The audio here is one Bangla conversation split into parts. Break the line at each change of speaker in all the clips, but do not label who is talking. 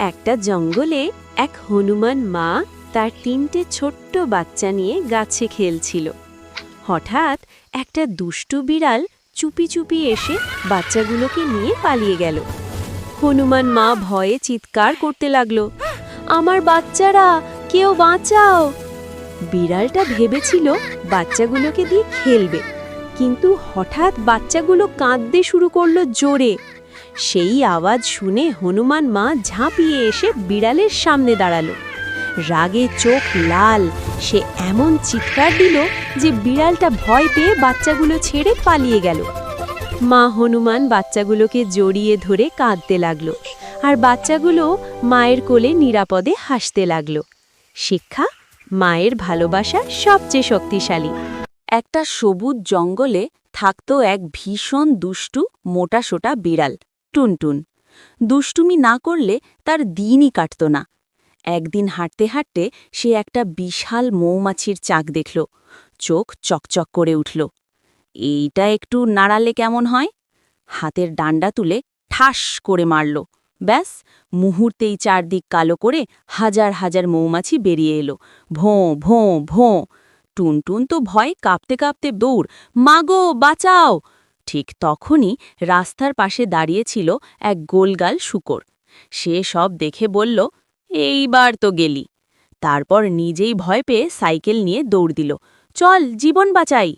একটা জঙ্গলে এক হনুমান মা তার 3টে ছোট্ট বাচ্চা নিয়ে গাছে খেলছিল। হঠাৎ একটা দুষ্টু বিড়াল চুপি চুপি এসে বাচ্চাগুলোকে নিয়ে পালিয়ে গেল। হনুমান মা ভয়ে চিৎকার করতে লাগলো, আমার বাচ্চারা, কেউ বাঁচাও! বিড়ালটা ভেবেছিল বাচ্চাগুলোকে দিয়ে খেলবে, কিন্তু হঠাৎ বাচ্চাগুলো কাঁদতে শুরু করলো জোরে। সেই আওয়াজ শুনে হনুমান মা ঝাঁপিয়ে এসে বিড়ালের সামনে দাঁড়ালো। রাগে চোখ লাল, সে এমন চিৎকার দিল যে বিড়ালটা ভয় পেয়ে বাচ্চাগুলো ছেড়ে পালিয়ে গেল। মা হনুমান বাচ্চাগুলোকে জড়িয়ে ধরে কাঁদতে লাগলো, আর বাচ্চাগুলো মায়ের কোলে নিরাপদে হাসতে লাগলো। শিক্ষা: মায়ের ভালোবাসা সবচেয়ে শক্তিশালী। একটা সবুজ জঙ্গলে থাকতো এক ভীষণ দুষ্টু মোটাসোটা বিড়াল, টুনটুন। দুষ্টুমি না করলে তার দিনই কাটত না। একদিন হাঁটতে হাঁটতে সে একটা বিশাল মৌমাছির চাক দেখল। চোখ চকচক করে উঠল। এইটা একটু নাড়ালে কেমন হয়? হাতের ডান্ডা তুলে ঠাস করে মারল। ব্যাস, মুহূর্তেই চারদিক কালো করে হাজার হাজার মৌমাছি বেরিয়ে এলো। ভোঁ ভোঁ ভোঁ। টুনটুন তো ভয়ে কাঁপতে কাঁপতে দৌড়, মাগো বাঁচাও! ঠিক তখনই রাস্তার পাশে দাঁড়িয়েছিল এক গোলগাল শূকর। সে সব দেখে বলল, এইবার তো গেলি। তারপর নিজেই ভয় পেয়ে সাইকেল নিয়ে দৌড় দিল, চল জীবন বাঁচাই।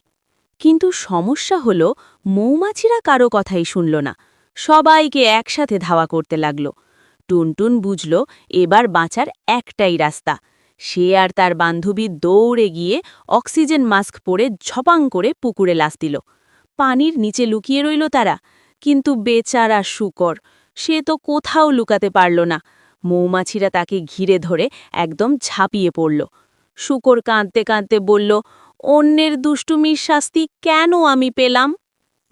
কিন্তু সমস্যা হলো, মৌমাছিরা কারো কথাই শুনল না। সবাইকে একসাথে ধাওয়া করতে লাগল। টুনটুন বুঝল এবার বাঁচার একটাই রাস্তা। সে আর তার বান্ধবী দৌড়ে গিয়ে অক্সিজেন মাস্ক পরে ঝপাং করে পুকুরে লাফ দিল। পানির নিচে লুকিয়ে রইল তারা। কিন্তু বেচারা শূকর, সে তো কোথাও লুকাতে পারল না। মৌমাছিরা তাকে ঘিরে ধরে একদম ঝাঁপিয়ে পড়ল। শূকর কাঁদতে কাঁদতে বলল, অন্যের দুষ্টুমির শাস্তি কেন আমি পেলাম?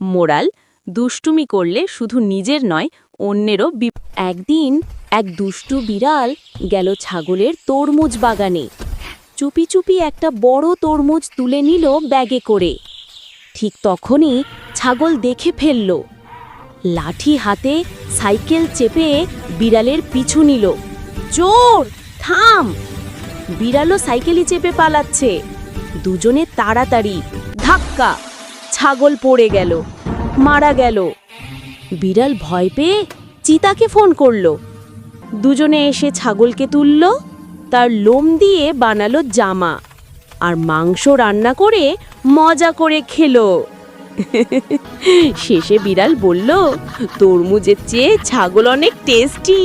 মোরাল: দুষ্টুমি করলে শুধু নিজের নয়, অন্যেরও একদিন এক দুষ্টু বিড়াল গেল ছাগলের তরমুজ বাগানে। চুপি চুপি একটা বড় তরমুজ তুলে নিল ব্যাগে করে। ঠিক তখনই ছাগল দেখে ফেলল। লাঠি হাতে সাইকেল চেপে বিড়ালের পিছু নিল। চোর, থাম! বিড়ালও সাইকেলই চেপে পালাচ্ছে। দুজনে তাড়াতাড়ি ধাক্কা। ছাগল পড়ে গেল, মারা গেল। বিড়াল ভয় পেয়ে চিতাকে ফোন করল। দুজনে এসে ছাগলকে তুলল, তার লোম দিয়ে বানালো জামা, আর মাংস রান্না করে মজা করে খেলো। শেষে বিড়াল বলল, তরমুজের চেয়ে ছাগল অনেক টেস্টি।